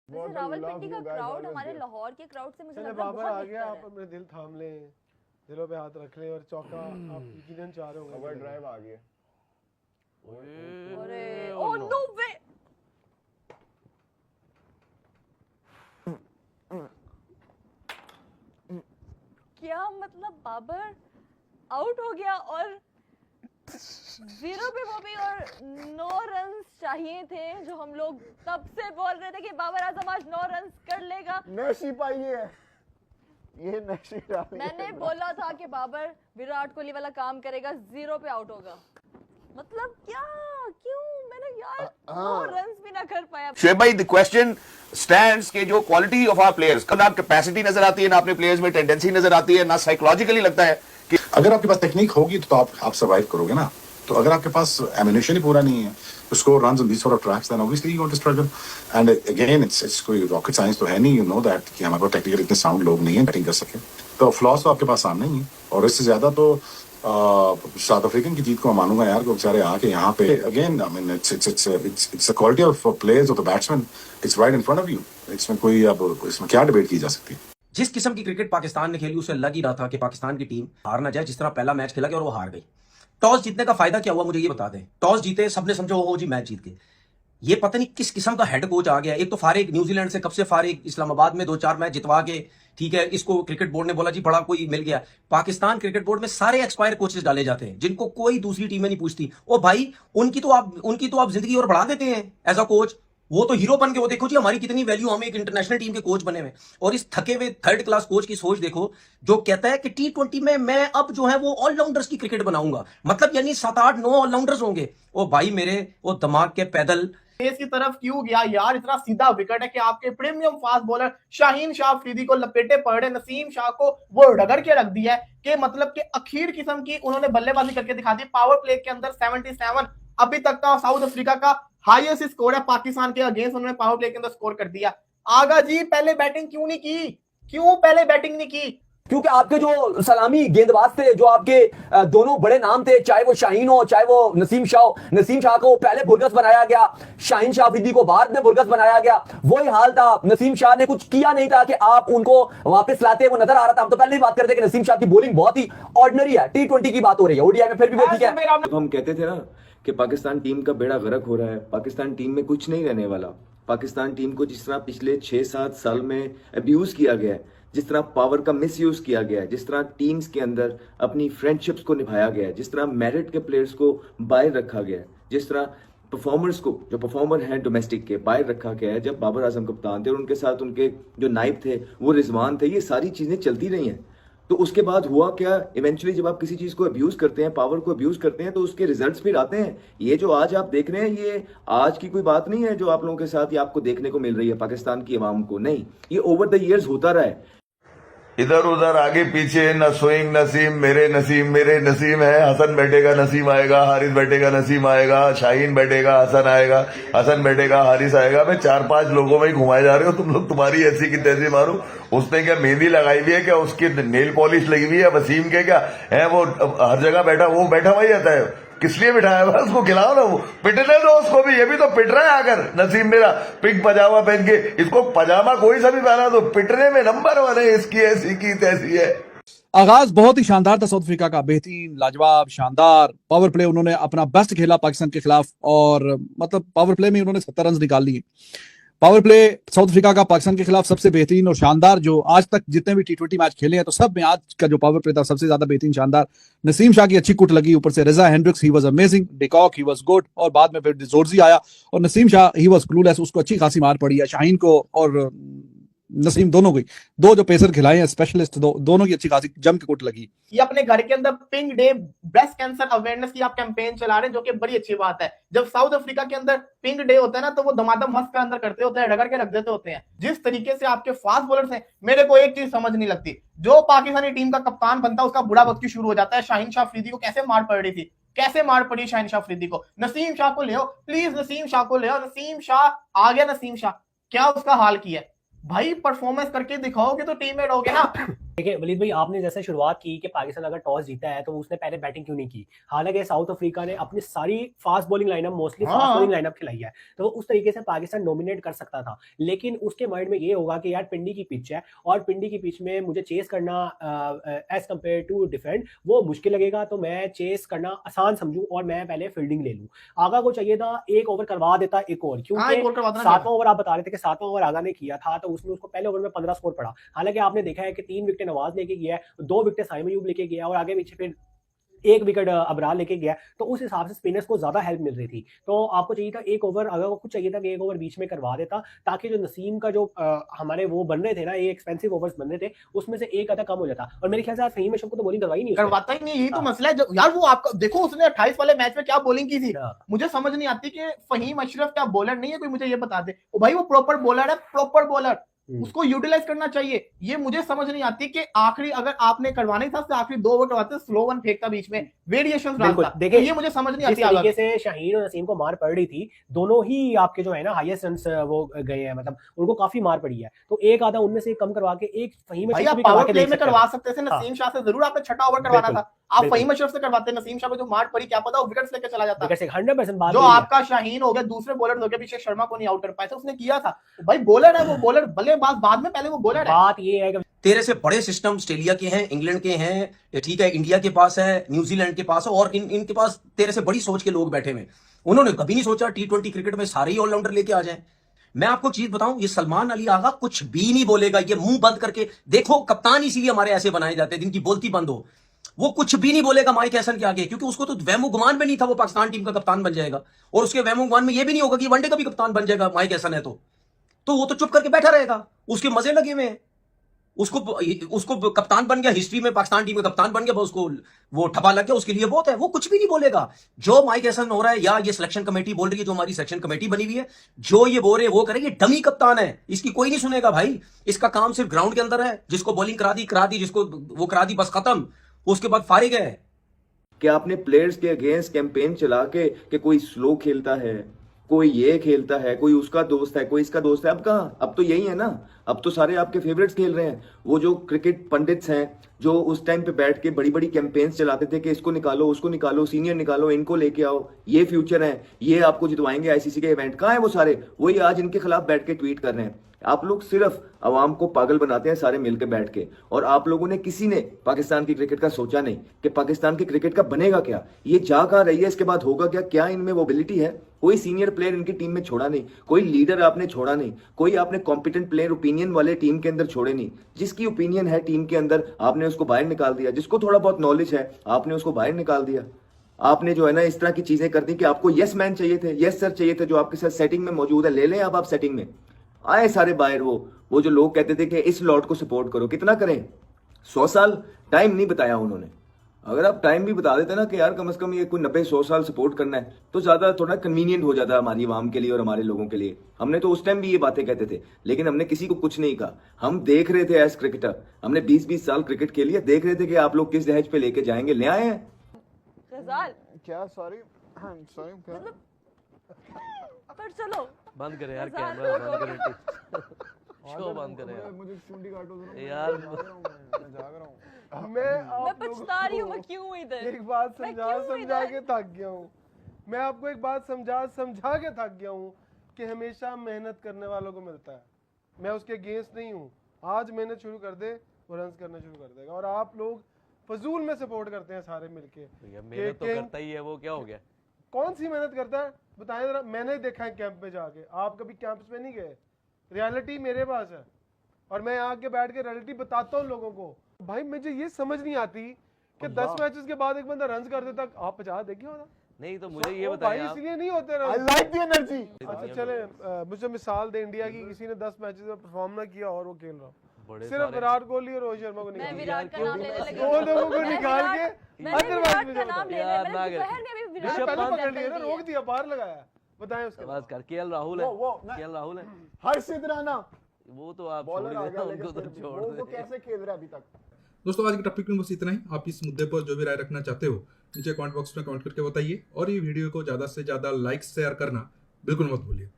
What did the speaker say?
वैसे रावलपिंडी का क्राउड हमारे लाहौर के क्राउड से मुझे लगता है बाबर बहुत आ गया, आप बेहतर है। अपने दिल थाम लें, दिलों पे हाथ रख लें और चौका आप यकीनन चाह रहे होंगे। ओवर ड्राइव आ गया। अरे ओ नो वे, क्या मतलब बाबर आउट हो गया और 0 पे वो भी, और 9 रन चाहिए थे जो हम लोग तब से बोल रहे थे कि बाबर आजम आज 9 रन कर लेगा। नशी पाई है ये, नशी डाली मैंने है। बोला था कि बाबर विराट कोहली वाला काम करेगा, 0 पे आउट होगा। मतलब क्या, क्यों मैंने यार 9 रन भी ना कर पाया। शुएब भाई, द क्वेश्चन स्टैंड्स के जो क्वालिटी ऑफ आवर प्लेयर्स, ना कैपेसिटी नजर आती है, ना अपने प्लेयर्स में टेंडेंसी नजर आती है, ना साइकोलॉजिकली लगता है कि अगर आपके पास टेक्निक होगी तो आप सर्वाइव करोगे ना। तो अगर आपके पास एमिनेशन ही पूरा नहीं है to score runs on these sort of tracks, then obviously you're going to struggle. And again, it's कोई rocket science तो है नहीं, you know that कि हमारे पास टेक्निकल इतने साउंड लोग नहीं है बैटिंग कर सके, तो फ्लॉस तो आपके पास सामने ही है। और इससे ज्यादा तो साउथ अफ्रीकन की जीत को मैं मानूंगा यार, कि बेचारे आके यहाँ पे again, I mean it's the quality of players of the batsman, it's right in front of you. इसमें कोई अब इसमें क्या डिबेट की जा सकती है। जिस किस्म की क्रिकेट पाकिस्तान ने खेली उसे लग ही रहा था कि पाकिस्तान की टीम हार ना जाए, जिस तरह पहला मैच खेला गया और वो हार गई। टॉस जीतने का फायदा क्या हुआ मुझे ये बता दें। टॉस जीते, सबने समझो हो जी मैच जीत गए। ये पता नहीं किस किस्म का हेड कोच आ गया। एक तो फारिग न्यूजीलैंड से, कब से फारिग, इस्लामाबाद में 2-4 मैच जितवा के, ठीक है, इसको क्रिकेट बोर्ड ने बोला जी बड़ा कोई मिल गया। पाकिस्तान क्रिकेट बोर्ड में सारे एक्सपायर कोचेस डाले जाते हैं जिनको कोई दूसरी टीमें नहीं पूछती। ओ भाई, उनकी तो आप जिंदगी और बढ़ा देते हैं एज अ कोच। वो तो हीरो बन के, वो देखो जी हमारी कितनी वैल्यू, हम एक इंटरनेशनल टीम के कोच बने हुए। और इस थके हुए 3rd क्लास कोच की सोच देखो, जो कहता है कि T20 में मैं अब जो है वो ऑलराउंडर्स की क्रिकेट बनाऊंगा। मतलब यानी 7-8-9 ऑलराउंडर्स होंगे। ओ भाई मेरे, वो दिमाग के पैदल तेज की तरफ क्यों गया यार? इतना सीधा विकेट है कि आपके premium fast bowler Shaheen Shah Afridi को लपेटे पड़ रहे। नसीम शाह को वो रगड़ के रख दिया है कि मतलब कि अखीर किस्म की उन्होंने बल्लेबाजी करके दिखा दी। पावर प्ले के अंदर 77 अभी तक का साउथ अफ्रीका का हाईएस्ट स्कोर है। पाकिस्तान के अगेंस्ट उन्होंने पावर प्ले के अंदर स्कोर कर दिया। आगा जी, पहले बैटिंग क्यों नहीं की? क्यों पहले बैटिंग नहीं की? क्योंकि आपके जो सलामी गेंदबाज थे, जो आपके दोनों बड़े नाम थे, चाहे वो शाहीन हो चाहे वो नसीम शाह हो, नसीम शाह को पहले बुरगस बनाया गया, शाहीन शाह अफरीदी को बाद में बुरगस बनाया गया। वही हाल था, नसीम शाह ने कुछ किया नहीं था कि आप उनको वापस लाते, वो नजर आ रहा था। हम तो पहले ही बात करते कि नसीम शाह की बॉलिंग बहुत ही ऑर्डिनरी है। T20 की बात हो रही है, ओडीआई में फिर भी वो ठीक है। हम कहते थे ना कि पाकिस्तान टीम का बेड़ा गर्क हो रहा है, पाकिस्तान टीम में कुछ नहीं रहने वाला। पाकिस्तान टीम को जिस तरह पिछले 6-7 साल में अब्यूज किया गया है, जिस तरह पावर का मिसयूज किया गया है, जिस तरह टीम्स के अंदर अपनी फ्रेंडशिप्स को निभाया गया है, जिस तरह मेरिट के प्लेयर्स को बाहर रखा गया है, जिस तरह परफॉर्मर्स को, जो परफॉर्मर हैं डोमेस्टिक के, बाहर रखा गया है। जब बाबर आजम कप्तान थे और उनके साथ उनके जो नायब थे वो रिजवान थे, ये सारी चीजें चलती रही हैं। तो उसके बाद हुआ क्या? इवेंचुअली जब आप किसी चीज को अब्यूज करते हैं, पावर को अब्यूज करते हैं, तो उसके रिजल्ट्स फिर आते हैं। ये जो आज आप देख रहे हैं, ये आज की कोई बात नहीं है जो आप लोगों के साथ ये आपको देखने को मिल रही है पाकिस्तान की आवाम को। नहीं, ये ओवर द ईयर्स होता रहा है। इधर उधर आगे पीछे न स्विंग नसीम, मेरे नसीम है। हसन बैठेगा नसीम आएगा, हारिस बैठेगा नसीम आएगा, शाहीन बैठेगा हसन आएगा, हसन बैठेगा हारिस आएगा। मैं 4-5 लोगों में ही घुमाए जा रहे हो तुम लोग, तुम्हारी ऐसी की तैसी मारो। उसने क्या मेहंदी लगाई हुई है क्या? उसकी नेल पॉलिश लगी हुई है वसीम के क्या है? वो हर जगह बैठा, वो बैठा वही रहता है। किस लिए बिठाया हुआ? उसको खिलाओ ना, वो पिटने दो उसको भी। ये भी तो पिट रहा है आकर नसीम मेरा, पिंक पजामा पहन के। इसको पजामा कोई सा भी पहना दो, पिटने में नंबर 1 है। इसकी ऐसी की तैसी है। आगाज बहुत ही शानदार था साउथ अफ्रीका का, बेहतरीन, लाजवाब, शानदार पावर प्ले। उन्होंने अपना बेस्ट खेला पाकिस्तान के खिलाफ, और मतलब पावर प्ले में उन्होंने 70 रन निकाल लिए। पावर प्ले साउथ अफ्रीका का पाकिस्तान के खिलाफ सबसे बेहतरीन और शानदार, जो आज तक जितने भी T20 मैच खेले हैं तो सब में आज का जो पावर प्ले था सबसे ज्यादा बेहतरीन, शानदार। नसीम शाह की अच्छी कुट लगी, ऊपर से Reeza Hendricks, he was amazing, de Kock he was good, और बाद में फिर जोरजी आया और Naseem Shah he was clueless, उसको अच्छी खासी मार पड़ी है। शाहीन को और नसीम दोनों को, दो जो पेसर खिलाए हैं स्पेशलिस्ट, दोनों की अच्छी खासी जम के कुट लगी। ये अपने घर के अंदर pink day breast cancer awareness की आप कैंपेन चला रहे हैं, जो कि बड़ी अच्छी बात है। जब साउथ अफ्रीका के अंदर पिंक डे होता है ना, तो वो दमादम मस्त के अंदर करते होते हैं, रगड़ के रख देते होते हैं। जिस तरीके से आपके फास्ट बॉलर्स हैं, मेरे को एक चीज समझ नहीं लगती, जो पाकिस्तानी टीम का कप्तान बनता है उसका बुरा वक्त शुरू हो जाता है। शाहीन शाह अफरीदी को कैसे मार पड़ रही थी, कैसे मार पड़ी शाहीन शाह अफरीदी को। नसीम शाह को ले आओ प्लीज, नसीम शाह को ले आओ। नसीम शाह आ गया, नसीम शाह क्या उसका हाल किया भाई? परफॉर्मेंस करके दिखाओगे तो टीम में रहोगे ना। देखिए वलीद भाई, आपने जैसे शुरुआत की कि पाकिस्तान अगर टॉस जीता है तो उसने पहले बैटिंग क्यों नहीं की। हालांकि साउथ अफ्रीका ने अपनी सारी fast bowling lineup, mostly fast bowling lineup खिलाई है, तो उस तरीके से पाकिस्तान डोमिनेट कर सकता था। लेकिन उसके माइंड में ये होगा कि यार पिंडी की पिच है और पिंडी की पिच में मुझे चेस करना एज कम्पेयर टू डिफेंड वो मुश्किल लगेगा, तो मैं चेस करना आसान समझूं और मैं पहले फील्डिंग ले लूं। आगा को चाहिए था एक ओवर करवा देता, एक ओवर, क्योंकि 7वां ओवर आप बता रहे थे कि 7वां ओवर आगा ने किया था, तो उसमें उसको पहले ओवर में 15 स्कोर पड़ा। हालांकि आपने देखा है कि 3 विकेट नवाज लेके गया है, 2 विकेट साइम अयूब लेके गया और आगे पीछे फिर 1 विकेट अबरार लेके गया, तो उस हिसाब से स्पिनर्स को ज्यादा हेल्प मिल रही थी। तो आपको चाहिए था एक ओवर, अगर कुछ चाहिए था कि एक ओवर बीच में करवा देता, ताकि जो नसीम का जो हमारे वो बन रहे थे ना, ये एक्सपेंसिव ओवर्स बन रहे थे, उसमें से एक आधा कम हो जाता। और मेरे ख्याल से आज फहीम अशरफ को तो बॉलिंग करवाई नहीं, करवाता ही नहीं, यही तो मसला है यार। वो आपका देखो, उसने 28 वाले मैच में क्या बॉलिंग की थी, मुझे समझ नहीं आती कि फहीम अशरफ क्या बॉलर नहीं है, कोई मुझे ये बता दे। ओ भाई, वो प्रॉपर बॉलर है, प्रॉपर बॉलर, उसको यूटिलाइज करना चाहिए। ये मुझे समझ नहीं आती कि आखिरी अगर आपने करवाने था तो आखिरी 2 ओवर करवाते, स्लो वन फेंकता बीच में, वेरिएशंस डालता। देखिए, ये मुझे समझ नहीं आती। जिस तरीके से शाहीन और नसीम को मार पड़ रही थी, दोनों ही आपके जो है ना हाईएस्ट रन्स वो गए हैं, मतलब उनको काफी मार पड़ी है, तो एक आधा उनमें से कम करवा के एक फहीम अशरफ पावर प्ले में करवा सकते थे। नसीम शाह से जरूर आपने 6ठा ओवर करवाना था, आप फहीम अशरफ से करवाते। नसीम शाह को जो मार पड़ी, क्या पता वो विकेट्स लेके चला जाता। 100% बात जो आपका शाहीन हो गया, दूसरे बॉलर हो गया, पीछे शर्मा को नहीं आउट कर पाए थे, उसने किया था। भाई बॉलर है वो, बॉलर बल्लेबाज बाद में, पहले वो बॉलर है। बात ये है कि तेरे से बड़े सिस्टम ऑस्ट्रेलिया के हैं, इंग्लैंड के हैं, ठीक है, इंडिया के पास है, न्यूजीलैंड के पास है, और इनके पास तेरे से बड़ी सोच के लोग बैठे हुए। उन्होंने कभी नहीं सोचा T20 क्रिकेट में सारे ही ऑलराउंडर लेके आ जाएं। मैं आपको चीज बताऊं, ये सलमान अली आगा कुछ भी नहीं बोलेगा, ये मुंह बंद करके देखो। कप्तान इसीलिए हमारे ऐसे बनाए जाते हैं जिनकी बोलती बंद हो। वो कुछ भी नहीं बोलेगा माइक हैसन के आगे, क्योंकि उसको तो वहमो गुमान में नहीं था वो पाकिस्तान टीम का कप्तान बन जाएगा, और उसके वहमो गुमान में ये भी नहीं होगा कि वनडे का भी कप्तान बन जाएगा माइक हैसन है तो वो तो चुप करके बैठा रहेगा, उसके मजे लगे हुए हैं। उसको कप्तान बन गया, हिस्ट्री में पाकिस्तान टीम का कप्तान बन गया, उसको वो ठप्पा लग गया, उसके लिए बहुत है, वो कुछ भी नहीं बोलेगा। जो माइक हैसन हो रहा है, या ये सिलेक्शन कमेटी बोल रही है, जो हमारी सिलेक्शन कमेटी बनी हुई है, जो ये बोल रहे हैं वो करे, ये डमी कप्तान है, इसकी कोई नहीं सुनेगा भाई। इसका काम सिर्फ ग्राउंड के अंदर है, जिसको बॉलिंग करा दी, जिसको वो करा दी, बस खत्म, उसके बाद फारिग है। कि आपने प्लेयर्स के अगेंस्ट कैंपेन चला के कि कोई स्लो खेलता है, कोई ये खेलता है, कोई उसका दोस्त है, कोई इसका दोस्त है। अब कहाँ, अब तो यही है ना, अब तो सारे आपके फेवरेट्स खेल रहे हैं। वो जो क्रिकेट पंडित्स हैं, जो उस टाइम पे बैठ के बड़ी बड़ी कैंपेन्स चलाते थे कि इसको निकालो, उसको निकालो, सीनियर निकालो, इनको लेके आओ, ये फ्यूचर है, ये आपको जितवाएंगे आईसीसी के इवेंट। कहाँ है वो सारे? वही आज इनके खिलाफ बैठ के ट्वीट कर रहे हैं। आप लोग सिर्फ अवाम को पागल बनाते हैं सारे मिलकर बैठ के, और आप लोगों ने किसी ने पाकिस्तान की क्रिकेट का सोचा नहीं कि पाकिस्तान की क्रिकेट का बनेगा क्या, ये जा कहाँ रही है, इसके बाद होगा क्या, क्या इनमें वो एबिलिटी है। कोई सीनियर प्लेयर इनकी टीम में छोड़ा नहीं, कोई लीडर आपने छोड़ा नहीं, कोई आपने कॉम्पिटेंट प्लेयर ओपिनियन वाले टीम के अंदर छोड़े नहीं। जिसकी ओपिनियन है टीम के अंदर, आपने उसको बाहर निकाल दिया। जिसको थोड़ा बहुत नॉलेज है, आपने उसको बाहर निकाल दिया। आपने जो है ना इस तरह की चीजें कर दी कि आपको यस मैन चाहिए थे, यस सर चाहिए थे, जो आपके साथ सेटिंग में मौजूद है, ले लें आप सेटिंग में। आए सारे बाहर वो जो लोग कहते थे कि इस लॉट को सपोर्ट करो, कितना करें? 100 साल टाइम नहीं बताया उन्होंने। अगर आप टाइम भी बता देते ना कि यार कम से कम ये कोई 90-100 साल सपोर्ट करना है, तो ज्यादा थोड़ा कन्वीनियंट हो जाता है हमारी आवाम के लिए और हमारे लोगों के लिए। हमने तो उस टाइम भी ये बातें कहते थे, लेकिन हमने किसी को कुछ नहीं कहा। हम देख रहे थे एज क्रिकेटर, हमने 20-20 साल क्रिकेट खेली है, देख रहे थे कि आप लोग किस दहेज पे लेके जाएंगे, ले आए हैं। क्या सॉरी क्या? पर चलो बंद करे यार, कैमरा बंद करे, शो बंद करे यार। मुझे चुंडी काटो यार, मैं जाग रहा हूँ। मैं पछता रही हूँ, मैं क्यों इधर। एक बात समझा के थक गया हूँ मैं, आपको एक बात समझा के थक गया हूँ कि हमेशा मेहनत करने वालों को मिलता है। मैं उसके अगेंस्ट नहीं हूँ। आज मेहनत शुरू कर दे, वो रन करना शुरू कर देगा। और आप लोग फजूल में सपोर्ट करते हैं सारे मिलके। मेहनत तो करता ही है, वो क्या हो गया? कौन सी मेहनत करता है बताएं जरा। मैंने देखा है कैंप में जाके, आप कभी कैंप्स में नहीं गए। रियलिटी मेरे पास है और मैं आके बैठ के रियलिटी बताता हूँ लोगों को। भाई मुझे ये समझ नहीं आती कि 10 मैचेस के बाद एक बंदा रन कर देता। आप 50 देखे हो ना? नहीं तो मुझे ये बताइए, इसलिए नहीं होते run. I like the energy। अच्छा चले, मुझे मिसाल दे इंडिया की, किसी ने 10 मैचेस में परफॉर्म ना किया और वो खेल रहा, सिर्फ विराट कोहली और रोहित शर्मा को निकाल, मैं विराट का नाम लेने लगी, दो लोगों को निकाल के विराट का नाम ले लिया, मैंने दोपहर में भी विराट पहले का पकड़ लिया ना, रोक दिया, बाहर लगाया। बताएं उसके बस कर। केएल राहुल है, केएल राहुल है, हर्षित राणा, वो तो आप बॉलर आ गया, उनको तो छोड़ वो कैसे खेल रहा है अभी तक। दोस्तों आज के टॉपिक में बस इतना ही। आप इस मुद्दे पर जो भी राय रखना चाहते हो नीचे कमेंट बॉक्स में कमेंट करके बताइए, और ये वीडियो को ज्यादा से ज्यादा लाइक शेयर करना बिल्कुल मत भूलिए।